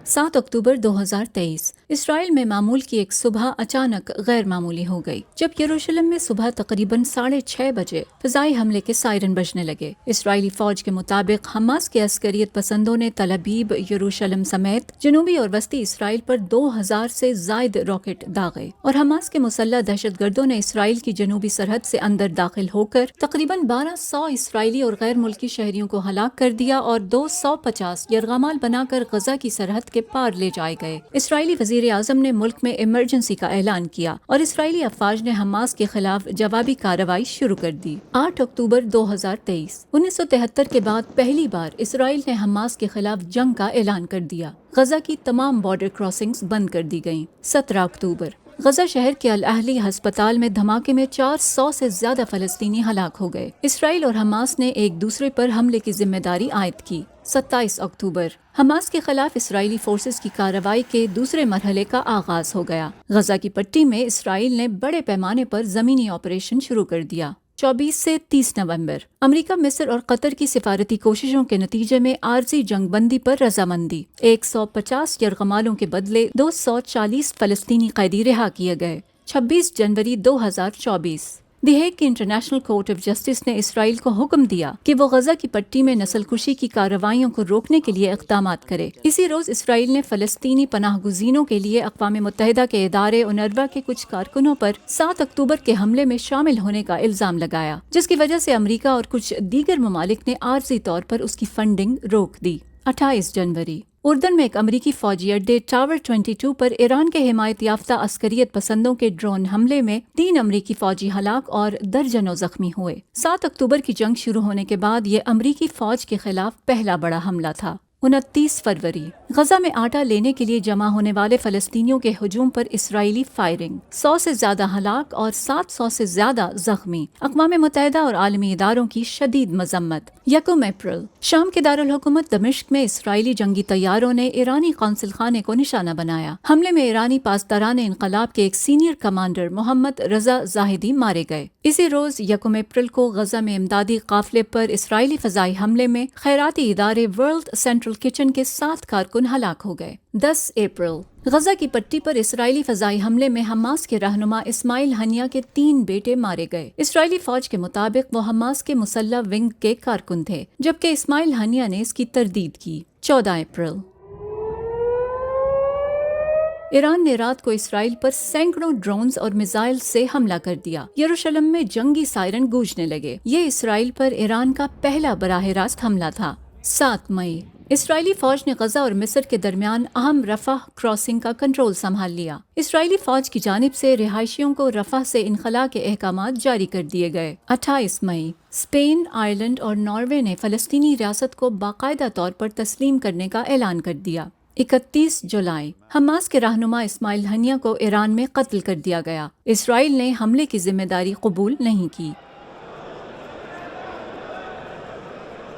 7 اکتوبر 2023 اسرائیل میں معمول کی ایک صبح اچانک غیر معمولی ہو گئی جب یروشلم میں صبح تقریباً 6:30 بجے فضائی حملے کے سائرن بجنے لگے۔ اسرائیلی فوج کے مطابق حماس کے عسکریت پسندوں نے تل ابیب، یروشلم سمیت جنوبی اور وسطی اسرائیل پر 2000 سے زائد راکٹ داغے، اور حماس کے مسلح دہشت گردوں نے اسرائیل کی جنوبی سرحد سے اندر داخل ہو کر تقریباً 1200 اسرائیلی اور غیر ملکی شہریوں کو ہلاک کر دیا اور 250 یرغمال بنا کر غزہ کی سرحد کے پار لے جائے گئے۔ اسرائیلی وزیر اعظم نے ملک میں ایمرجنسی کا اعلان کیا اور اسرائیلی افواج نے حماس کے خلاف جوابی کارروائی شروع کر دی۔ 8 اکتوبر 2023 1973 کے بعد پہلی بار اسرائیل نے حماس کے خلاف جنگ کا اعلان کر دیا۔ غزہ کی تمام بارڈر کراسنگز بند کر دی گئیں۔ 17 اکتوبر غزہ شہر کے الاہلی ہسپتال میں دھماکے میں 400 سے زیادہ فلسطینی ہلاک ہو گئے۔ اسرائیل اور حماس نے ایک دوسرے پر حملے کی ذمہ داری عائد کی۔ 27 اکتوبر حماس کے خلاف اسرائیلی فورسز کی کارروائی کے دوسرے مرحلے کا آغاز ہو گیا۔ غزہ کی پٹی میں اسرائیل نے بڑے پیمانے پر زمینی آپریشن شروع کر دیا۔ 24 سے 30 نومبر امریکہ، مصر اور قطر کی سفارتی کوششوں کے نتیجے میں عارضی جنگ بندی پر رضامندی۔ 150 یرغمالوں کے بدلے 240 فلسطینی قیدی رہا کیے گئے۔ 26 جنوری 2024 دی ہیگ کی انٹرنیشنل کورٹ آف جسٹس نے اسرائیل کو حکم دیا کہ وہ غزہ کی پٹی میں نسل کشی کی کارروائیوں کو روکنے کے لیے اقدامات کرے۔ اسی روز اسرائیل نے فلسطینی پناہ گزینوں کے لیے اقوام متحدہ کے ادارے اونروا کے کچھ کارکنوں پر 7 اکتوبر کے حملے میں شامل ہونے کا الزام لگایا، جس کی وجہ سے امریکہ اور کچھ دیگر ممالک نے عارضی طور پر اس کی فنڈنگ روک دی۔ 28 جنوری اردن میں ایک امریکی فوجی اڈے ٹاور 22 پر ایران کے حمایت یافتہ عسکریت پسندوں کے ڈرون حملے میں 3 امریکی فوجی ہلاک اور درجنوں زخمی ہوئے۔ 7 اکتوبر کی جنگ شروع ہونے کے بعد یہ امریکی فوج کے خلاف پہلا بڑا حملہ تھا۔ 29 فروری غزہ میں آٹا لینے کے لیے جمع ہونے والے فلسطینیوں کے ہجوم پر اسرائیلی فائرنگ، 100 سے زیادہ ہلاک اور 700 سے زیادہ زخمی۔ اقوام متحدہ اور عالمی اداروں کی شدید مذمت۔ 1 اپریل شام کے دارالحکومت دمشق میں اسرائیلی جنگی طیاروں نے ایرانی قونصل خانے کو نشانہ بنایا۔ حملے میں ایرانی پاسداران انقلاب کے ایک سینئر کمانڈر محمد رضا زاہدی مارے گئے۔ اسی روز 1 اپریل کو غزہ میں امدادی قافلے پر اسرائیلی فضائی حملے میں خیراتی ادارے ورلڈ سینٹرل کچن کے 7 کارکن ہلاک ہو گئے۔ 10 اپریل غزہ کی پٹی پر اسرائیلی فضائی حملے میں حماس کے رہنما اسماعیل ہنیہ کے 3 بیٹے مارے گئے۔ اسرائیلی فوج کے مطابق وہ حماس کے مسلح ونگ کے کارکن تھے، جبکہ اسماعیل ہنیہ نے اس کی تردید کی۔ 14 اپریل ایران نے رات کو اسرائیل پر سینکڑوں ڈرونز اور میزائل سے حملہ کر دیا۔ یروشلم میں جنگی سائرن گونجنے لگے۔ یہ اسرائیل پر ایران کا پہلا براہ راست حملہ تھا۔ 7 مئی اسرائیلی فوج نے غزہ اور مصر کے درمیان اہم رفح کراسنگ کا کنٹرول سنبھال لیا۔ اسرائیلی فوج کی جانب سے رہائشیوں کو رفح سے انخلاء کے احکامات جاری کر دیے گئے۔ 28 مئی اسپین، آئرلینڈ اور ناروے نے فلسطینی ریاست کو باقاعدہ طور پر تسلیم کرنے کا اعلان کر دیا۔ 31 جولائی حماس کے رہنما اسماعیل ہنیہ کو ایران میں قتل کر دیا گیا۔ اسرائیل نے حملے کی ذمہ داری قبول نہیں کی۔